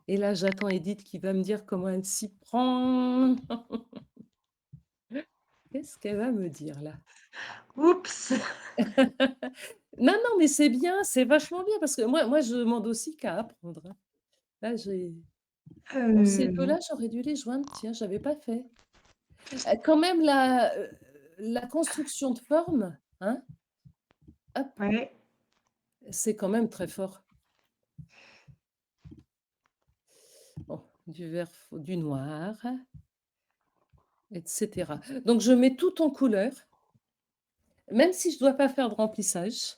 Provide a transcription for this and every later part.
Et là, j'attends Edith qui va me dire comment elle s'y prend. Qu'est-ce qu'elle va me dire là? Oups! Non, non, mais c'est bien, c'est vachement bien parce que moi je demande aussi qu'à apprendre, hein. Là, j'ai bon ces 2 Heu, là, j'aurais dû les joindre, tiens, j'avais pas fait. Quand même la construction de forme, hein, hop, ouais. c'est quand même très fort. Bon, du vert f du noir et cetera. Donc je mets tout en couleur, même si je dois pas faire de remplissage.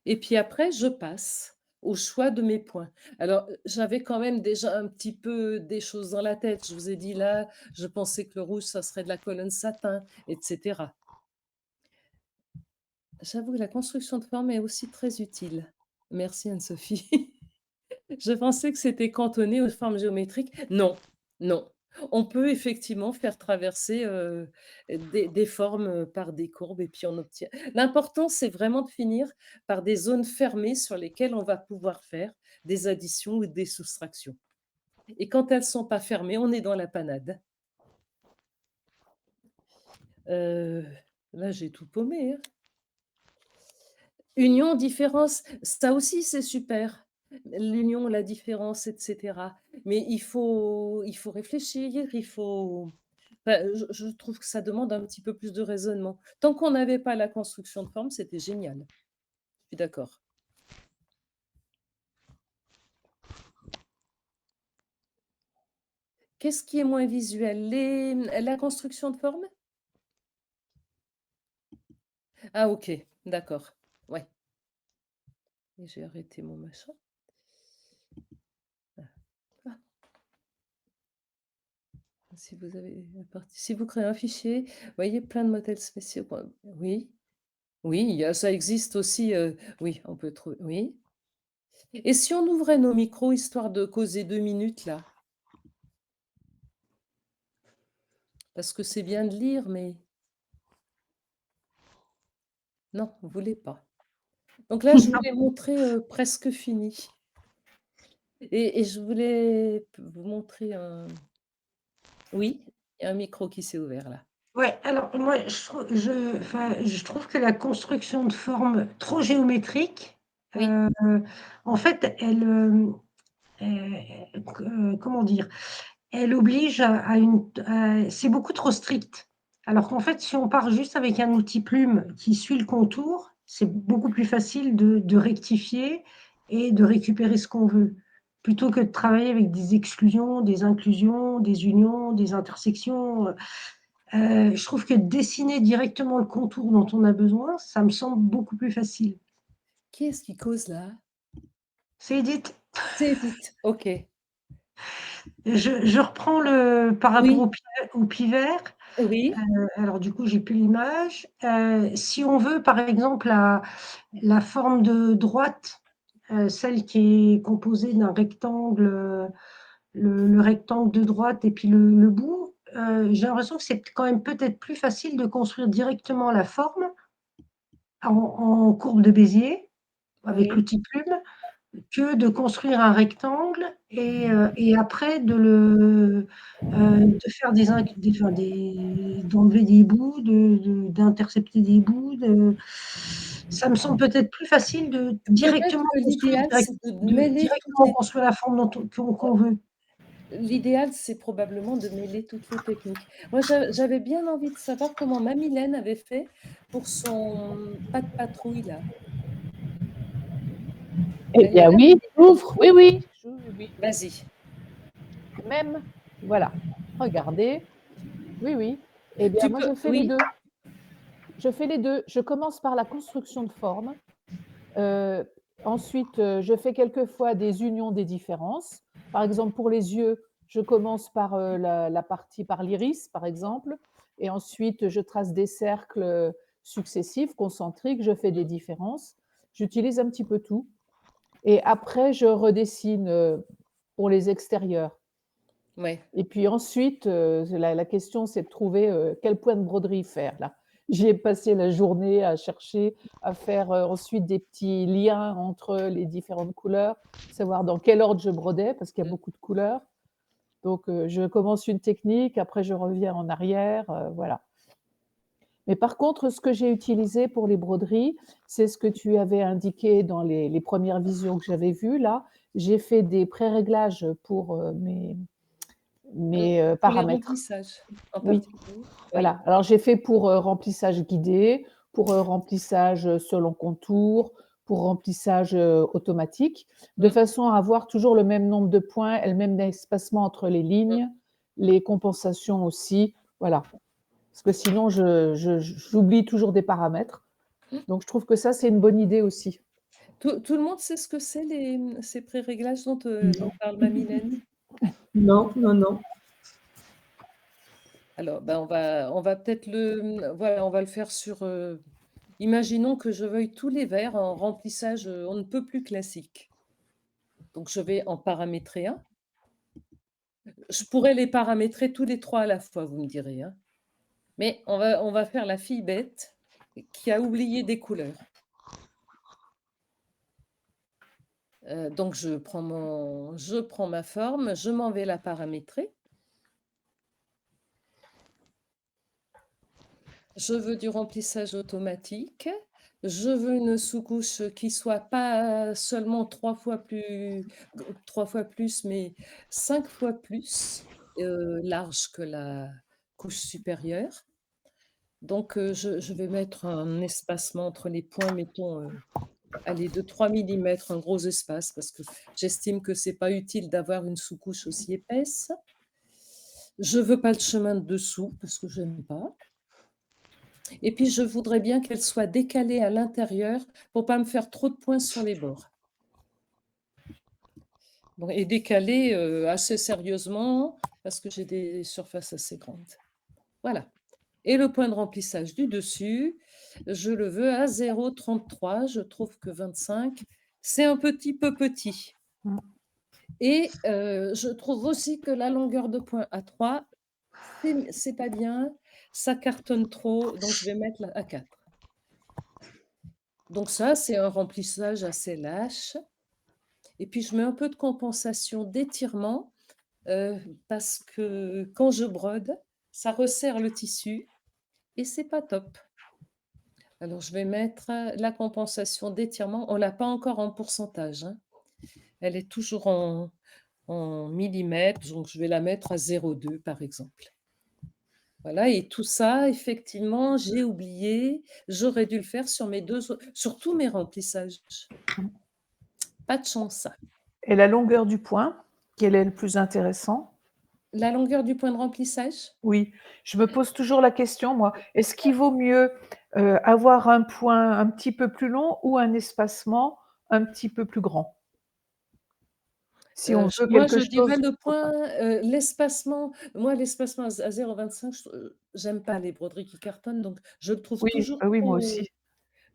Et puis après, je passe au choix de mes points. Alors, j'avais quand même déjà un petit peu des choses dans la tête. Je vous ai dit là, je pensais que le rouge, ça serait de la colonne satin et cetera. J'avoue que la construction de forme est aussi très utile. Merci Anne-Sophie. Je pensais que c'était cantonné aux formes géométriques. Non, non. On peut effectivement faire traverser, des formes, par des courbes et puis on obtient l'important, c'est vraiment de finir par des zones fermées sur lesquelles on va pouvoir faire des additions ou des soustractions et quand elles sont pas fermées, on est dans la panade. Heu, Là, j'ai tout paumé, hein. Union, différence, ça aussi c'est super. L'union, la différence et cetera. Mais il faut réfléchir, il faut enfin, je trouve que ça demande un petit peu plus de raisonnement. Tant qu'on n'avait pas la construction de forme, c'était génial. Je suis d'accord. Qu'est-ce qui est moins visuel? La construction de forme? Ah OK, d'accord. Ouais et j'ai arrêté mon machin. Ah, si vous créez un fichier, voyez plein de modèles spéciaux pour oui. Oui, ça existe aussi, oui, on peut trouver oui. Et si on ouvrait nos micros histoire de causer 2 minutes là? Parce que c'est bien de lire, mais non, vous voulez pas. Donc là, je voulais montrer, presque fini et je voulais vous montrer un oui, il y a un micro qui s'est ouvert là. Ouais, alors moi je trouve que la construction de formes trop géométriques, Oui, en fait, comment dire? Elle oblige à une c'est beaucoup trop strict. Alors qu'en fait, si on part juste avec un outil plume qui suit le contour, c'est beaucoup plus facile de rectifier et de récupérer ce qu'on veut. Plutôt que de travailler avec des exclusions, des inclusions, des unions, des intersections, je trouve que dessiner directement le contour dont on a besoin, ça me semble beaucoup plus facile. qui est-ce qui cause là? C'est Edith. C'est Edith, OK. Je reprends le par rapport Oui, au pivert. oui, Alors du coup, j'ai plus l'image. Si on veut, par exemple, la forme de droite, celle qui est composée d'un rectangle, le rectangle de droite et puis le bout, j'ai l'impression que c'est quand même peut-être plus facile de construire directement la forme en courbe de Bézier, avec oui. l'outil plume, que de construire un rectangle et après de faire d'enlever des bouts, d'intercepter des bouts, ça me semble peut-être plus facile de Peut-être directement que construire l'idéal, c'est de mêler toutes directement les construire la forme qu'on ouais. veut. L'idéal, c'est probablement de mêler toutes les techniques. Moi, j'avais bien envie de savoir comment Mamilène avait fait pour son pas de patrouille là. Eh Elle est bien là, oui, Mamilène? j'ouvre, oui, oui, oui, Vas-y. même, voilà, regardez, oui, oui. Eh bien, Tu moi, peux je fais les oui, 2. Je fais les 2. Je commence par la construction de forme, heu, ensuite, je fais quelquefois des unions des différences. Par exemple, pour les yeux, je commence par, la partie par l'iris, par exemple, et ensuite je trace des cercles, successifs, concentriques, je fais des différences. J'utilise un petit peu tout et après je redessine, pour les extérieurs. ouais. Et puis ensuite, la question, c'est de trouver, quel point de broderie faire là. J'y ai passé la journée à chercher, à faire, ensuite des petits liens entre les différentes couleurs, savoir dans quel ordre je brodais parce qu'il y a Mmh. beaucoup de couleurs. Donc je commence une technique, après je reviens en arrière, voilà. Mais par contre, ce que j'ai utilisé pour les broderies, c'est ce que tu avais indiqué dans les premières visions que j'avais vues là. J'ai fait des pré-réglages pour, Mmh. mes, Pour les paramètres. remplissages en Oui, particulier? Oui. voilà. Alors j'ai fait pour, remplissage guidé, pour, remplissage, selon contour, pour remplissage, automatique, de Mmh. façon à avoir toujours le même nombre de points et le même espacement entre les Mmh. lignes, les compensations aussi, voilà. Parce que sinon j'oublie toujours des paramètres. Mmh. Donc je trouve que ça, c'est une bonne idée aussi. Tout le monde sait ce que c'est ces pré-réglages dont Non. parle Mamilène? Non, non, non. Alors, ben, on va peut-être voilà, on va le faire sur, imaginons que je veuille tous les verres en remplissage, on ne peut plus classique. Donc je vais en paramétrer un. Je pourrais les paramétrer tous les 3 à la fois, vous me direz, hein. Mais on va faire la fille bête qui a oublié des couleurs. Donc je prends ma forme, je m'en vais la paramétrer. Je veux du remplissage automatique. Je veux une sous-couche qui soit pas seulement 3 fois plus, mais 5 fois plus, large que la couche supérieure. Donc je vais mettre un espacement entre les points, mettons, allez, de 3 millimètres, un gros espace, parce que j'estime que c'est pas utile d'avoir une sous-couche aussi épaisse. Je veux pas le chemin de dessous parce que j'aime pas. Et puis, je voudrais bien qu'elle soit décalée à l'intérieur pour pas me faire trop de points sur les bords. Bon, et décalée, assez sérieusement parce que j'ai des surfaces assez grandes. Voilà, et le point de remplissage du dessus, je le veux à 0,33. Je trouve que 25, c'est un petit peu petit, Mmh. et je trouve aussi que la longueur de point à 3, c'est pas bien, ça cartonne trop, donc je vais mettre la à 4. Donc ça, c'est un remplissage assez lâche, et puis je mets un peu de compensation d'étirement, heu, parce que quand je brode, ça resserre le tissu et c'est pas top. Alors je vais mettre, la compensation d'étirement, on l'a pas encore en pourcentage, hein. Elle est toujours en millimètres, donc je vais la mettre à 0,2 par exemple. Voilà, et tout ça, effectivement, j'ai oublié, j'aurais dû le faire sur mes 2 au sur tous mes remplissages. Pas de chance. Et la longueur du point, quel est le plus intéressant? La longueur du point de remplissage? Oui, je me pose toujours la question, moi. Est-ce qu'il vaut mieux, avoir un point un petit peu plus long ou un espacement un petit peu plus grand? Si on Je veut moi, quelque je dirais chose le point, l'espacement, moi, l'espacement à 0,25, j'aime pas les broderies qui cartonnent, donc je le trouve oui, toujours oui, moi trop aussi.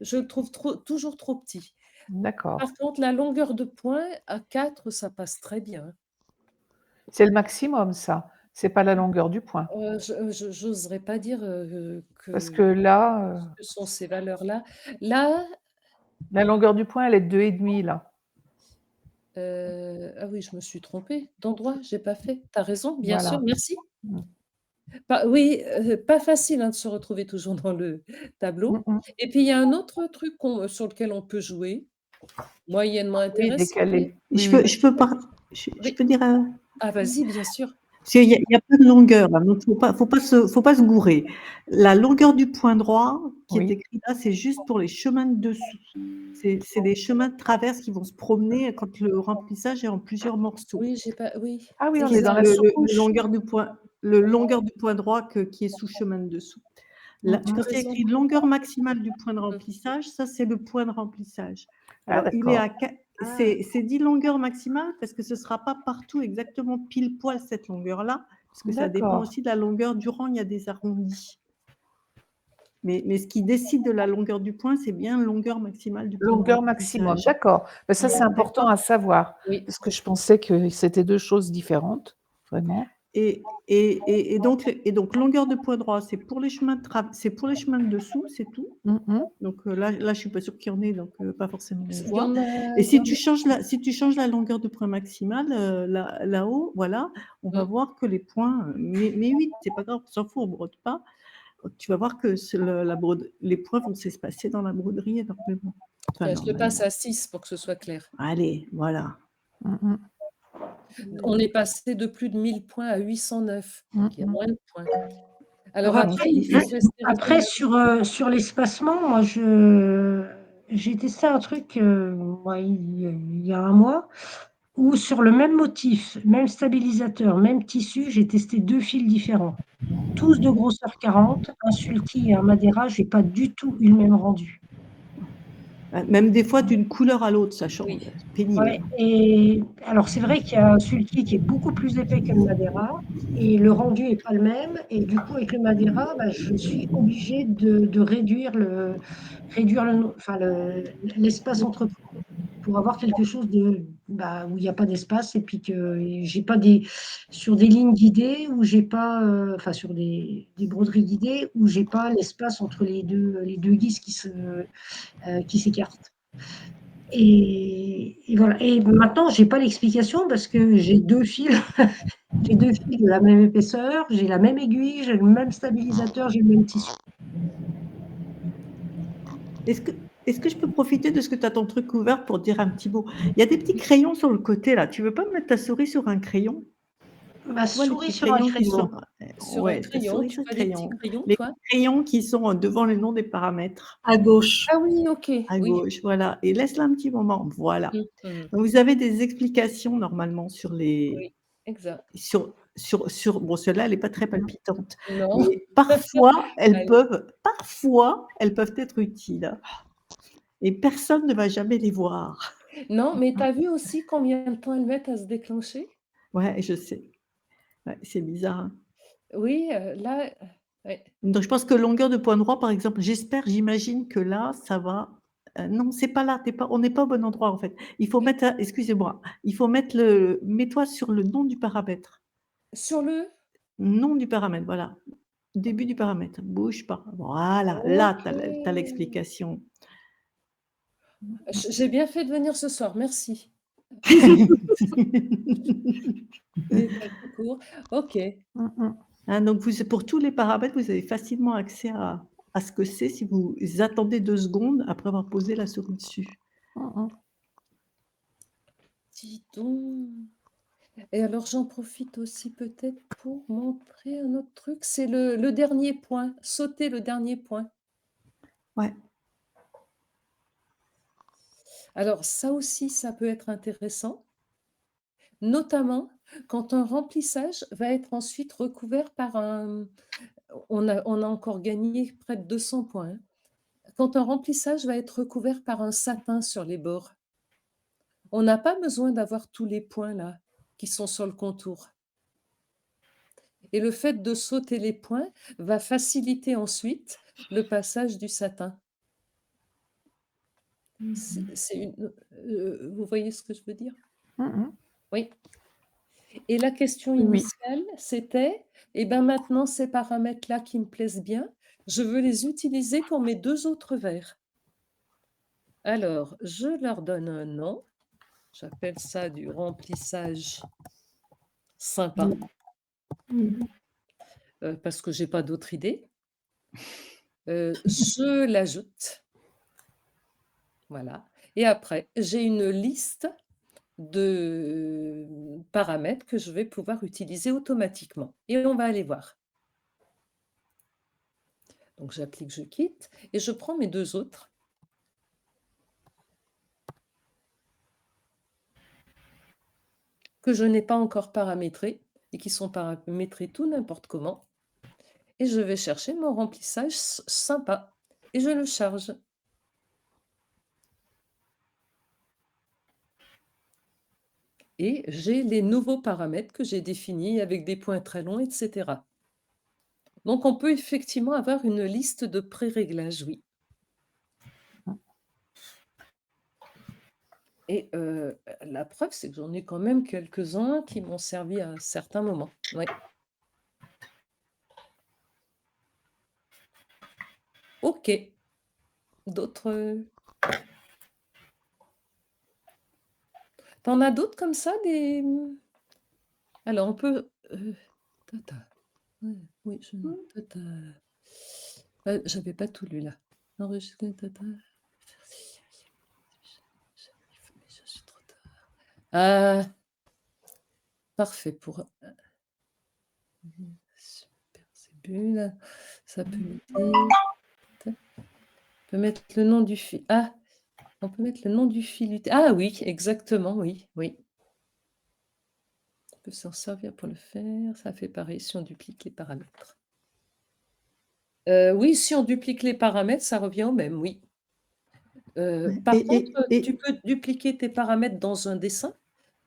je le trouve toujours trop petit. D'accord. Par contre, la longueur de point à 4, ça passe très bien. C'est le maximum ça, c'est pas la longueur du point. Je j'oserais pas dire, Parce que là, ce que sont ces valeurs-là. Là, la longueur du point, elle est de 2,5 là. ah oui, je me suis trompée d'endroit, j'ai pas fait. Tu as raison, bien sûr, Voilà. merci. Mmh. Oui, pas facile, hein, de se retrouver toujours dans le Mmh tableau, mh. et puis il y a un autre truc sur lequel on peut jouer, moyennement Oui, intéressant, mais décalé. Oui, Je oui. peux, je peux pas, je oui. peux dire, Ah vas-y, bien sûr. parce qu'il y a pas de longueur là, donc faut pas se gourer. La longueur du point droit qui est Oui. écrit là, c'est juste pour les chemins de dessous. C'est des chemins de traverse qui vont se promener quand le remplissage est en plusieurs morceaux. Oui, j'ai pas oui, Ah oui, Et on est c'est dans exact. la sous-couche. le longueur du point droit qui est sous chemin de dessous. Mmh Là, Tu mh. quand as c'est raison. écrit longueur maximale du point de Mmh. remplissage, ça c'est le point de remplissage. Ah Alors il est d'accord. à c'est dit longueur maximale parce que ce sera pas partout exactement pile poil cette longueur-là, parce que ça dépend D'accord. aussi de la longueur du rang, il y a des arrondis. Mais ce qui décide de la longueur du point, c'est bien longueur maximale du point de Longueur maximum, remplissage. d'accord. Bah, ça, Mmh. c'est important D'accord? à savoir Oui. parce que je pensais que c'était 2 choses différentes, vraiment. Et donc longueur de point droit, c'est pour les chemins de dessous, c'est tout. Mmh. Donc là, je suis pas sûre qu'il y en ait, donc pas forcément on Il y voit. en a Et il y si en tu a changes la longueur de point maximale, là-haut, voilà, on va mmh, voir que les points, mais 8, c'est pas grave, on s'en fout, on brode pas. Tu vas voir que les points vont s'espacer dans la broderie énormément. Enfin tiens, je le passe normalement. à 6 pour que ce soit clair. Allez, voilà. Mmh. On est passé de plus de 1000 points à 809, donc il y a Mmh. moins de points. Alors Ah, après, il faut rester Après raisonnable. sur l'espacement, moi j'ai testé un truc, ouais, il y a un mois, où sur le même motif, même stabilisateur, même tissu, j'ai testé 2 fils différents. Tous de grosseur 40, un sulky et un madeira, j'ai pas du tout eu le même rendu. même des fois d'une couleur à l'autre, ça change. Oui, C'est pénible. Ouais, et alors c'est vrai qu'il y a un sulky qui est beaucoup plus épais que le madeira et le rendu est pas le même et du coup avec le madeira, bah, je suis obligée de réduire l'espace entre pour avoir quelque chose où il y a pas d'espace et puis que j'ai pas sur des lignes guidées où j'ai pas, enfin sur des broderies guidées où j'ai pas l'espace entre les deux guises qui s'écartent. Et voilà. Et maintenant, j'ai pas l'explication parce que j'ai 2 fils, j'ai 2 fils de la même épaisseur, j'ai la même aiguille, j'ai le même stabilisateur, j'ai le même tissu. Est-ce que est-ce que je peux profiter de ce que tu as ton truc ouvert pour dire un petit mot? Il y a des petits crayons sur le côté là, tu veux pas mettre ta souris sur un crayon? Ma Tu vois les souris petits sur un crayons qui sont crayon. sur un ouais, ta crayon, souris tu sur le vois des petits crayon. crayons, Les toi? crayons qui sont devant les noms des paramètres, À gauche. Ah oui, OK, à oui. gauche, voilà, et laisse-la un petit moment, voilà. Mmh mh. Donc vous avez des explications normalement sur les Oui, exact. sur bon, celle-là, elle est pas très palpitante, Non, mais allez. parfois, elles peuvent être utiles et personne ne va jamais les voir. Non, mais tu as vu aussi combien de temps elles mettent à se déclencher? Ouais, je sais. Ouais, c'est bizarre, hein. Oui, là, ouais. Donc je pense que longueur de point droit, par exemple, j'imagine que là, ça va non, c'est pas là, on n'est pas au bon endroit, en fait. Il faut mettre, excusez-moi, il faut mettre mets-toi sur le nom du paramètre. Sur le Nom du paramètre, voilà. Début du paramètre, bouge pas. Voilà, là, tu as OK. l'explication. J'ai bien fait de venir ce soir, merci. Les temps qui courent. OK. Mmh. Hein, donc pour tous les paramètres, vous avez facilement accès à ce que c'est si vous attendez 2 secondes après avoir posé la souris dessus. Mmh. Dis donc. Et alors j'en profite aussi peut-être pour montrer un autre truc, c'est le dernier point, sauter le dernier point. Ouais. Alors ça aussi, ça peut être intéressant, notamment quand un remplissage va être ensuite recouvert par on a encore gagné près de 200 points, hein. Quand un remplissage va être recouvert par un satin sur les bords, on n'a pas besoin d'avoir tous les points là, qui sont sur le contour. Et le fait de sauter les points va faciliter ensuite le passage du satin. C'est une, vous voyez ce que je veux dire? Mmh. Oui. Et la question Oui, oui. initiale, c'était: «Et ben, maintenant ces paramètres-là qui me plaisent bien, je veux les utiliser pour mes 2 autres verres». Alors, je leur donne un nom, j'appelle ça du remplissage sympa, parce que j'ai pas d'autre idée. Je l'ajoute, voilà, et après j'ai une liste de paramètres que je vais pouvoir utiliser automatiquement et on va aller voir. Donc j'applique je quitte et je prends mes 2 autres que je n'ai pas encore paramétrés et qui sont paramétrés tout n'importe comment, et je vais chercher mon remplissage sympa et je le charge. Et j'ai les nouveaux paramètres que j'ai définis avec des points très longs, et cetera. Donc on peut effectivement avoir une liste de pré-réglages, oui. Et la preuve, c'est que j'en ai quand même quelques-uns qui m'ont servi à un certain moment. Ouais. OK. D'autres, tu as d'autres comme ça des, alors on peut, tata, ouais, oui, je Mmh. tata, j'avais pas tout lu là. Enregistrer tata, mais je suis trop tard. Ah, parfait pour, super, c'est bulle, ça peut m'aider. On peut mettre le nom du fil. Ah! On peut mettre le nom du fil ut ah oui, exactement, oui, oui. On peut s'en servir pour le faire. Ça fait pareil si on duplique les paramètres. Oui, si on duplique les paramètres, ça revient au même, oui. Ouais. Par contre, tu peux dupliquer tes paramètres dans un dessin,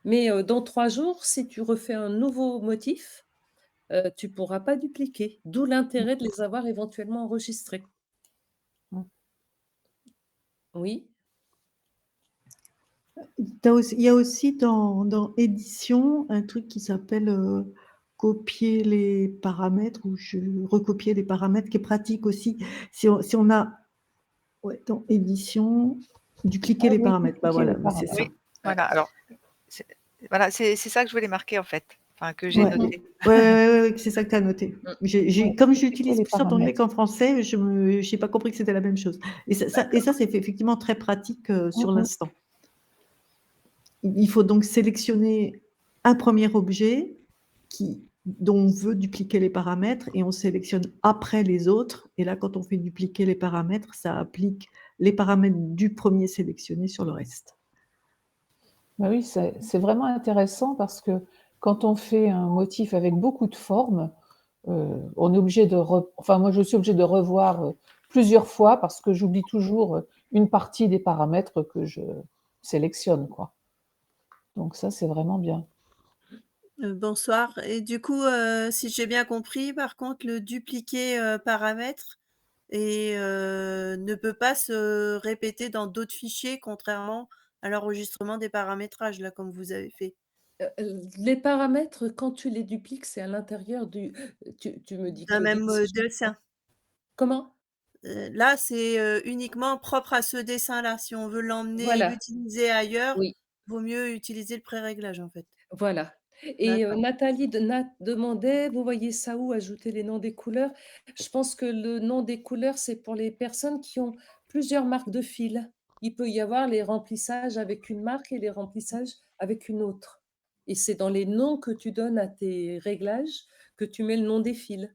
mais dans 3 jours, si tu refais un nouveau motif, tu pourras pas dupliquer. D'où l'intérêt de les avoir éventuellement enregistrés. Mmh. Oui? Il y a aussi dans édition un truc qui s'appelle copier les paramètres ou recopier les paramètres qui est pratique aussi. Si on a ouais, dans édition, dupliquer Ah les oui, paramètres. Bah dupliquer les voilà, c'est paramètres. ça. Oui, voilà. Alors, c'est voilà, c'est ça que je voulais marquer en fait, enfin que j'ai Ouais. noté. Ouais, c'est ça que tu as noté. Ouais, Comme dupliquer j'utilise les plus en anglais paramètres. qu'en français, j'ai pas compris que c'était la même chose. Et ça c'est effectivement très pratique sur l'instant. Il faut donc sélectionner un premier objet dont on veut dupliquer les paramètres et on sélectionne après les autres. Et là, quand on fait dupliquer les paramètres, ça applique les paramètres du premier sélectionné sur le reste. Bah oui, c'est vraiment intéressant parce que quand on fait un motif avec beaucoup de formes, on est obligé enfin moi je suis obligée de revoir plusieurs fois parce que j'oublie toujours une partie des paramètres que je sélectionne, quoi. Donc ça, c'est vraiment bien. Bonsoir. Et du coup, si j'ai bien compris, par contre, le dupliquer paramètre ne peut pas se répéter dans d'autres fichiers, contrairement à l'enregistrement des paramétrages, là, comme vous avez fait. Les paramètres, quand tu les dupliques, c'est à l'intérieur du tu me dis, D'un Claudine, même si je me trompe. dessin. Comment? Là, c'est uniquement propre à ce dessin-là. Si on veut l'emmener et Voilà, l'utiliser ailleurs, oui, vaut mieux utiliser le pré-réglage, en fait. voilà. Et D'accord. Nathalie de Nat demandait: «Vous voyez ça où, ajouter les noms des couleurs?» Je pense que le nom des couleurs, c'est pour les personnes qui ont plusieurs marques de fils. Il peut y avoir les remplissages avec une marque et les remplissages avec une autre. Et c'est dans les noms que tu donnes à tes réglages que tu mets le nom des fils.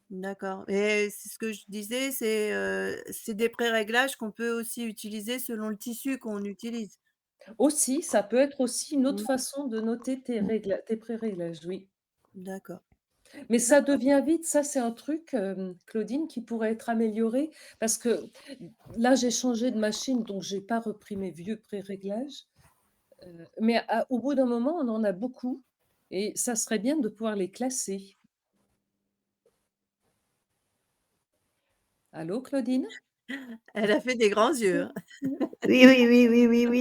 D'accord, et c'est ce que je disais, c'est des pré-réglages qu'on peut aussi utiliser selon le tissu qu'on utilise. Aussi, ça peut être aussi une autre Mmh, façon de noter tes pré-réglages, oui. d'accord. Mais ça devient vite, ça c'est un truc, Claudine, qui pourrait être amélioré parce que là, j'ai changé de machine, donc j'ai pas repris mes vieux pré-réglages, mais au bout d'un moment, on en a beaucoup et ça serait bien de pouvoir les classer. Allô, Claudine? Elle a fait des grands yeux, hein. Oui.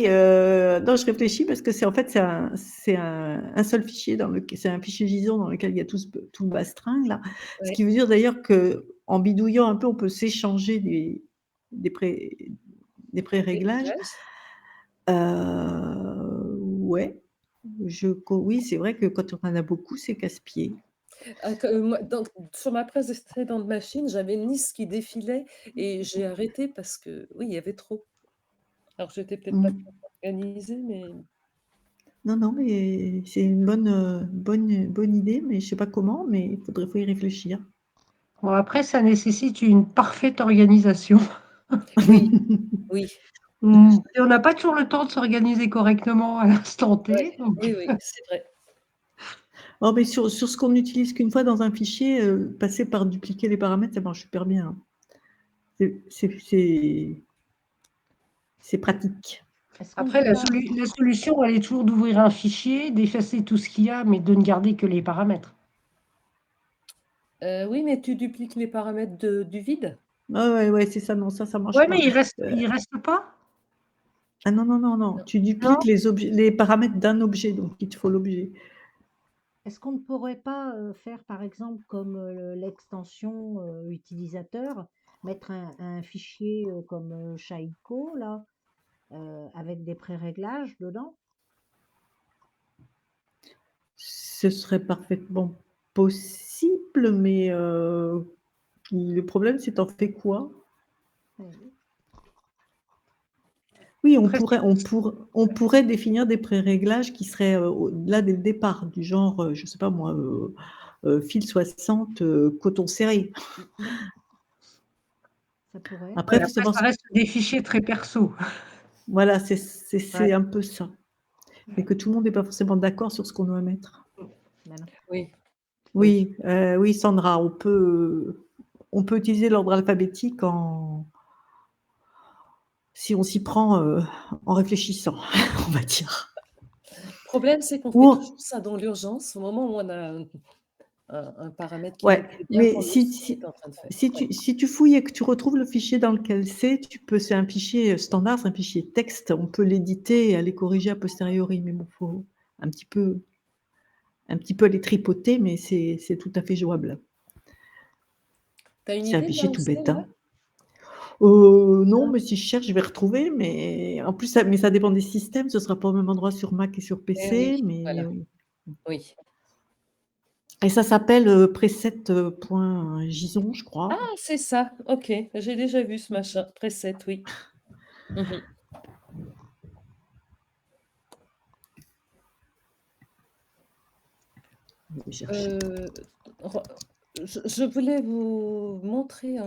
Non, je réfléchis parce que c'est un seul fichier c'est un fichier JSON dans lequel il y a tout le bastringue là. Ce Ouais, qui veut dire d'ailleurs qu'en bidouillant un peu, on peut s'échanger des pré des des pré-réglages. réglages. Ouais, oui, c'est vrai que quand on en a beaucoup, c'est casse-pied. Que moi, sur ma précédente machine, j'avais Nice qui défilait et j'ai arrêté parce que, oui, il y avait trop. Alors j'étais peut-être pas Mmh. très organisée, mais Non, mais c'est une bonne idée, mais je sais pas comment, mais faut y réfléchir. Bon, après, ça nécessite une parfaite organisation. oui, oui. Et on n'a pas toujours le temps de s'organiser correctement à l'instant Ouais, T, donc oui, c'est vrai. Oh, mais sur ce qu'on n'utilise qu'une fois dans un fichier, passer par dupliquer les paramètres, ça marche super bien, hein. C'est pratique. Est-ce qu'on après peut pas la solution, elle est toujours d'ouvrir un fichier, d'effacer tout ce qu'il y a, mais de ne garder que les paramètres. Oui, mais tu dupliques les paramètres du vide? Ah ouais, c'est ça, non, ça marche Ouais, pas. mais il reste pas? Ah non, Non. tu Non? dupliques les paramètres d'un objet, donc il te faut l'objet. est-ce qu'on ne pourrait pas, faire par exemple comme, l'extension, utilisateur, mettre un fichier comme Chaïko, là, avec des pré-réglages dedans? Ce serait parfaitement possible, mais le problème, c'est tu fais quoi? Oui. Oui, Après, on pourrait définir des pré-réglages qui seraient, là dès le départ, du genre, je ne sais pas moi, fil 60, coton serré. Ça pourrait. Après, ouais, il faut après savoir ça reste des fichiers très perso. voilà, Ouais. c'est un peu ça. Mais que tout le monde n'est pas forcément d'accord sur ce qu'on doit mettre. Ben non. Oui, oui. Oui, oui Sandra, on peut utiliser l'ordre alphabétique si on s'y prend, en réfléchissant, on va dire. Le problème, c'est qu'on fait Ou toujours ça dans l'urgence, au moment où on a un paramètre qui nous ouais, plaît bien, mais qu'on ouvre ce qu'on est en train de faire. Ouais. si tu fouilles et que tu retrouves le fichier dans lequel c'est un fichier standard, c'est un fichier texte, on peut l'éditer et aller corriger a posteriori, mais bon, faut un petit peu aller tripoter, mais c'est tout à fait jouable. Tu as une C'est un idée de là fichier où tout c'est, bête, là? hein. Non, mais si je cherche, je vais retrouver, mais en plus ça dépend des systèmes, ce sera pas au même endroit sur Mac et sur Eh oui, PC, mais voilà, oui. et ça s'appelle, preset, .json, je crois. Ah, c'est ça, OK, j'ai déjà vu ce machin, preset, oui. Mmh. Je vais chercher. Re je voulais vous montrer